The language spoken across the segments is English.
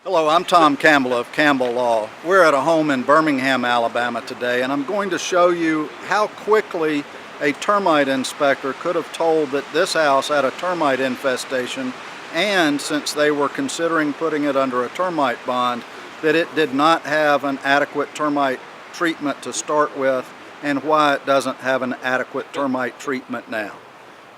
Hello, I'm Tom Campbell of Campbell Law. We're at a home in Birmingham, Alabama today, and I'm going to show you how quickly a termite inspector could have told that this house had a termite infestation, and since they were considering putting it under a termite bond, that it did not have an adequate termite treatment to start with, and why it doesn't have an adequate termite treatment now.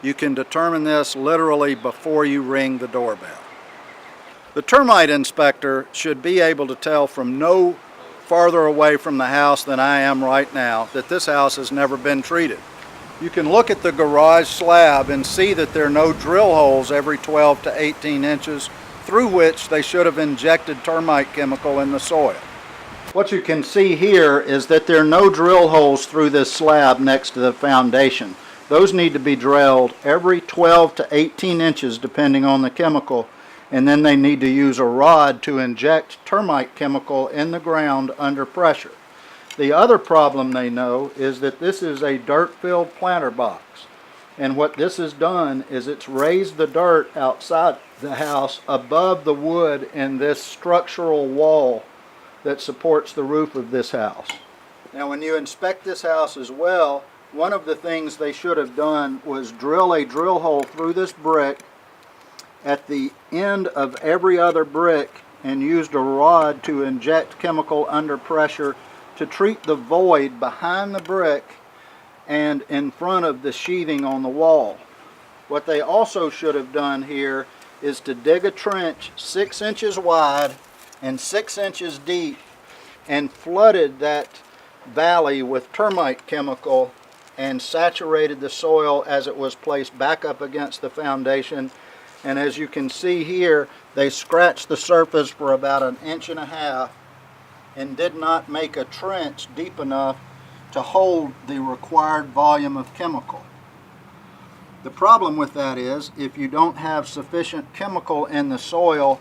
You can determine this literally before you ring the doorbell. The termite inspector should be able to tell from no farther away from the house than I am right now that this house has never been treated. You can look at the garage slab and see that there are no drill holes every 12 to 18 inches through which they should have injected termite chemical in the soil. What you can see here is that there are no drill holes through this slab next to the foundation. Those need to be drilled every 12 to 18 inches depending on the chemical, and then they need to use a rod to inject termite chemical in the ground under pressure. The other problem they know is that this is a dirt-filled planter box, and what this has done is it's raised the dirt outside the house above the wood in this structural wall that supports the roof of this house. Now when you inspect this house as well, one of the things they should have done was drill a drill hole through this brick at the end of every other brick and used a rod to inject chemical under pressure to treat the void behind the brick and in front of the sheathing on the wall. What they also should have done here is to dig a trench 6 inches wide and 6 inches deep and flooded that valley with termite chemical and saturated the soil as it was placed back up against the foundation. And as you can see here, they scratched the surface for about 1.5 inches and did not make a trench deep enough to hold the required volume of chemical. The problem with that is if you don't have sufficient chemical in the soil,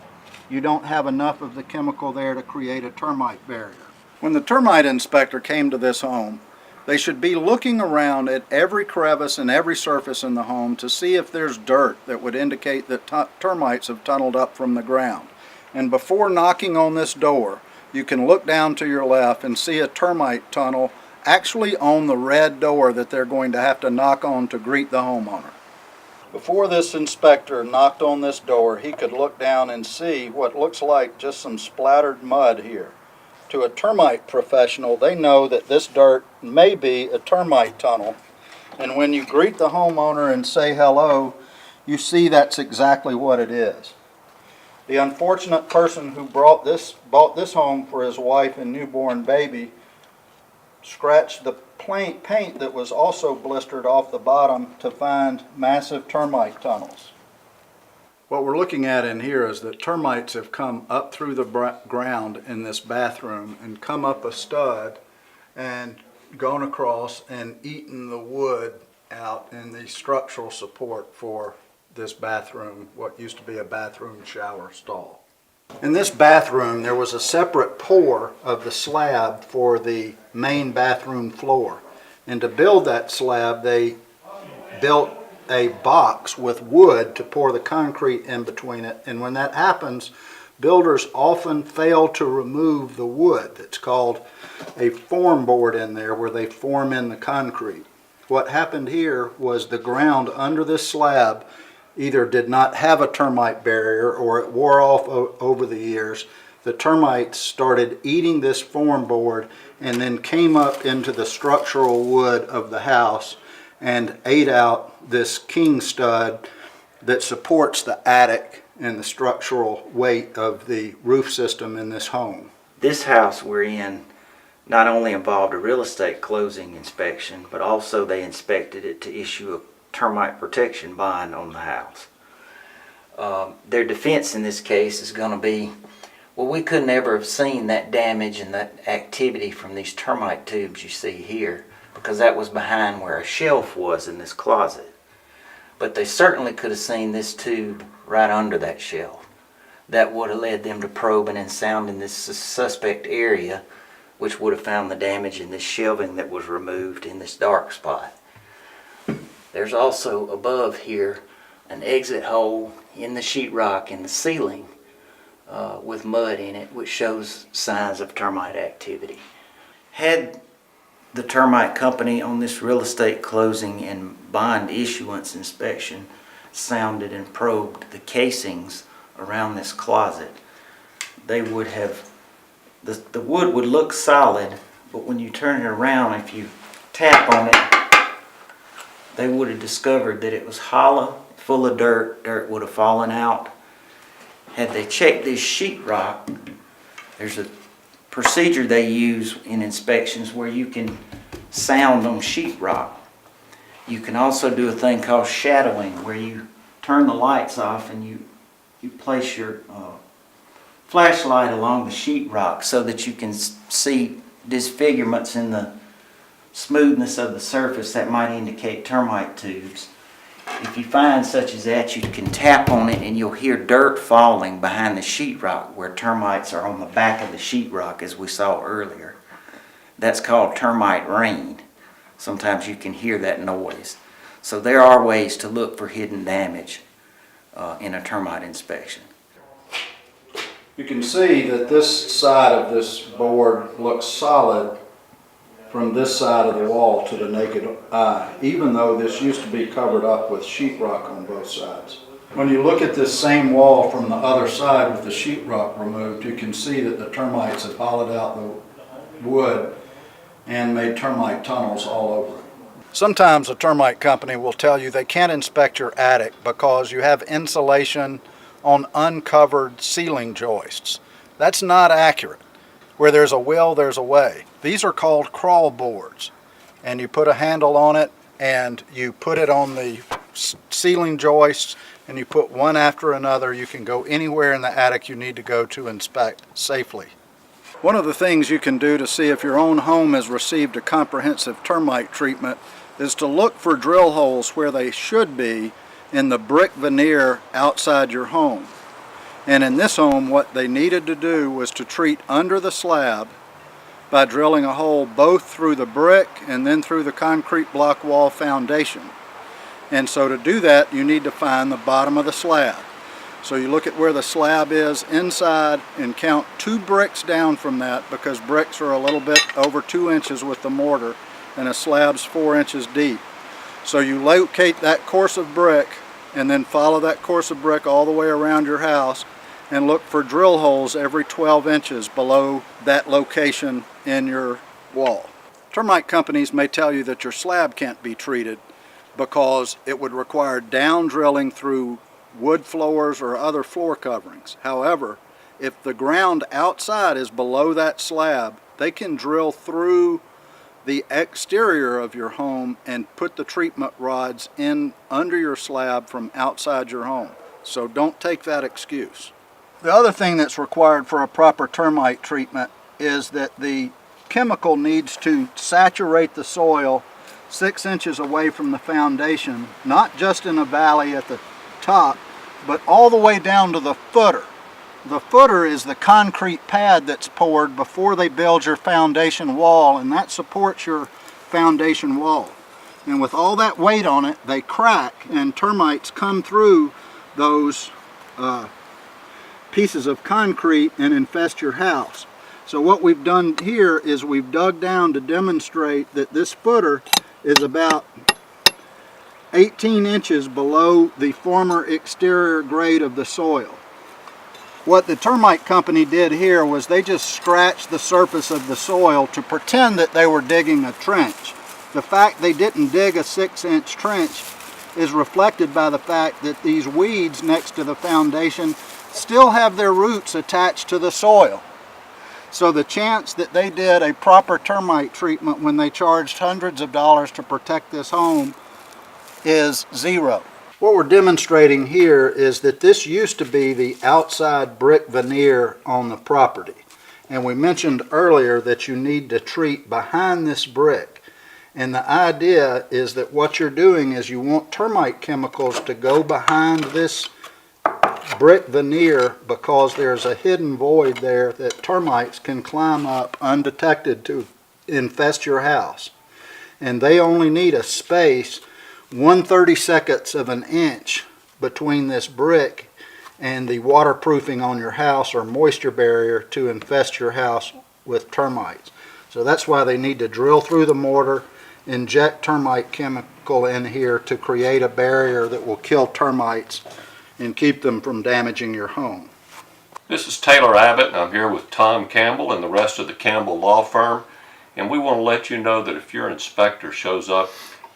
you don't have enough of the chemical there to create a termite barrier. When the termite inspector came to this home, they should be looking around at every crevice and every surface in the home to see if there's dirt that would indicate that termites have tunneled up from the ground. And before knocking on this door, you can look down to your left and see a termite tunnel actually on the red door that they're going to have to knock on to greet the homeowner. Before this inspector knocked on this door, he could look down and see what looks like just some splattered mud here. To a termite professional, they know that this dirt may be a termite tunnel, and when you greet the homeowner and say hello, you see that's exactly what it is. The unfortunate person who bought this home for his wife and newborn baby scratched the paint that was also blistered off the bottom to find massive termite tunnels. What we're looking at in here is that termites have come up through the ground in this bathroom and come up a stud and gone across and eaten the wood out in the structural support for this bathroom, what used to be a bathroom shower stall. In this bathroom there was a separate pour of the slab for the main bathroom floor, and to build that slab they built a box with wood to pour the concrete in between it, and when that happens, builders often fail to remove the wood. It's called a form board in there where they form in the concrete. What happened here was the ground under this slab either did not have a termite barrier or it wore off over the years. The termites started eating this form board and then came up into the structural wood of the house and ate out this king stud that supports the attic and the structural weight of the roof system in this home. This house we're in not only involved a real estate closing inspection, but also they inspected it to issue a termite protection bond on the house. Their defense in this case is going to be, well, we could never have seen that damage and that activity from these termite tubes you see here, because that was behind where a shelf was in this closet. But they certainly could have seen this tube right under that shelf. That would have led them to probing and sounding this suspect area, which would have found the damage in this shelving that was removed in this dark spot. There's also above here an exit hole in the sheetrock in the ceiling with mud in it, which shows signs of termite activity. Had the termite company on this real estate closing and bond issuance inspection sounded and probed the casings around this closet, they would have, the wood would look solid, but when you turn it around, if you tap on it, they would have discovered that it was hollow, full of dirt. Dirt would have fallen out. Had they checked this sheetrock, there's a procedure they use in inspections where you can sound on sheetrock. You can also do a thing called shadowing, where you turn the lights off and you place your flashlight along the sheetrock so that you can see disfigurements in the smoothness of the surface that might indicate termite tubes. If you find such as that, you can tap on it and you'll hear dirt falling behind the sheetrock where termites are on the back of the sheetrock, as we saw earlier. That's called termite rain. Sometimes you can hear that noise. So there are ways to look for hidden damage in a termite inspection. You can see that this side of this board looks solid from this side of the wall to the naked eye, even though this used to be covered up with sheetrock on both sides. When you look at this same wall from the other side with the sheetrock removed, you can see that the termites have hollowed out the wood and made termite tunnels all over it. Sometimes a termite company will tell you they can't inspect your attic because you have insulation on uncovered ceiling joists. That's not accurate. Where there's a will, there's a way. These are called crawl boards, and you put a handle on it and you put it on the ceiling joists and you put one after another. You can go anywhere in the attic you need to go to inspect safely. One of the things you can do to see if your own home has received a comprehensive termite treatment is to look for drill holes where they should be in the brick veneer outside your home. And in this home, what they needed to do was to treat under the slab by drilling a hole both through the brick and then through the concrete block wall foundation. And so to do that, you need to find the bottom of the slab. So you look at where the slab is inside and count 2 bricks down from that, because bricks are a little bit over 2 inches with the mortar and a slab's 4 inches deep. So you locate that course of brick and then follow that course of brick all the way around your house and look for drill holes every 12 inches below that location in your wall. Termite companies may tell you that your slab can't be treated because it would require down drilling through wood floors or other floor coverings. However, if the ground outside is below that slab, they can drill through the exterior of your home and put the treatment rods in under your slab from outside your home. So don't take that excuse. The other thing that's required for a proper termite treatment is that the chemical needs to saturate the soil 6 inches away from the foundation, not just in a valley at the top, but all the way down to the footer. The footer is the concrete pad that's poured before they build your foundation wall, and that supports your foundation wall. And with all that weight on it, they crack, and termites come through those pieces of concrete and infest your house. So what we've done here is we've dug down to demonstrate that this footer is about 18 inches below the former exterior grade of the soil. What the termite company did here was they just scratched the surface of the soil to pretend that they were digging a trench. The fact they didn't dig a 6-inch trench is reflected by the fact that these weeds next to the foundation still have their roots attached to the soil. So the chance that they did a proper termite treatment when they charged hundreds of dollars to protect this home is zero. What we're demonstrating here is that this used to be the outside brick veneer on the property. And we mentioned earlier that you need to treat behind this brick. And the idea is that what you're doing is you want termite chemicals to go behind this brick veneer because there's a hidden void there that termites can climb up undetected to infest your house. And they only need a space 1/32 of an inch between this brick and the waterproofing on your house or moisture barrier to infest your house with termites. So that's why they need to drill through the mortar, inject termite chemical in here to create a barrier that will kill termites and keep them from damaging your home. This is Taylor Abbott, and I'm here with Tom Campbell and the rest of the Campbell Law Firm. And we want to let you know that if your inspector shows up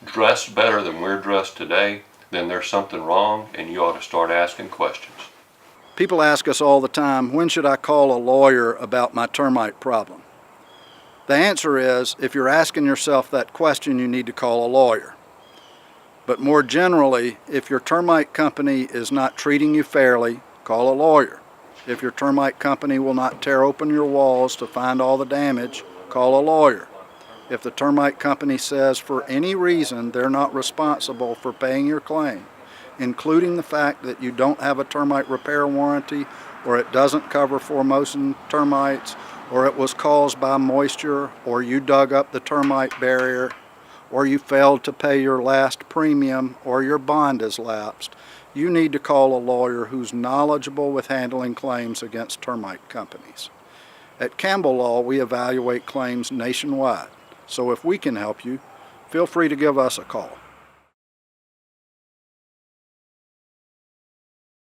dressed better than we're dressed today, then there's something wrong and you ought to start asking questions. People ask us all the time, when should I call a lawyer about my termite problem? The answer is, if you're asking yourself that question, you need to call a lawyer. But more generally, if your termite company is not treating you fairly, call a lawyer. If your termite company will not tear open your walls to find all the damage, call a lawyer. If the termite company says for any reason they're not responsible for paying your claim, including the fact that you don't have a termite repair warranty, or it doesn't cover Formosan termites, or it was caused by moisture, or you dug up the termite barrier, or you failed to pay your last premium, or your bond is lapsed, you need to call a lawyer who's knowledgeable with handling claims against termite companies. At Campbell Law, we evaluate claims nationwide, so if we can help you, feel free to give us a call.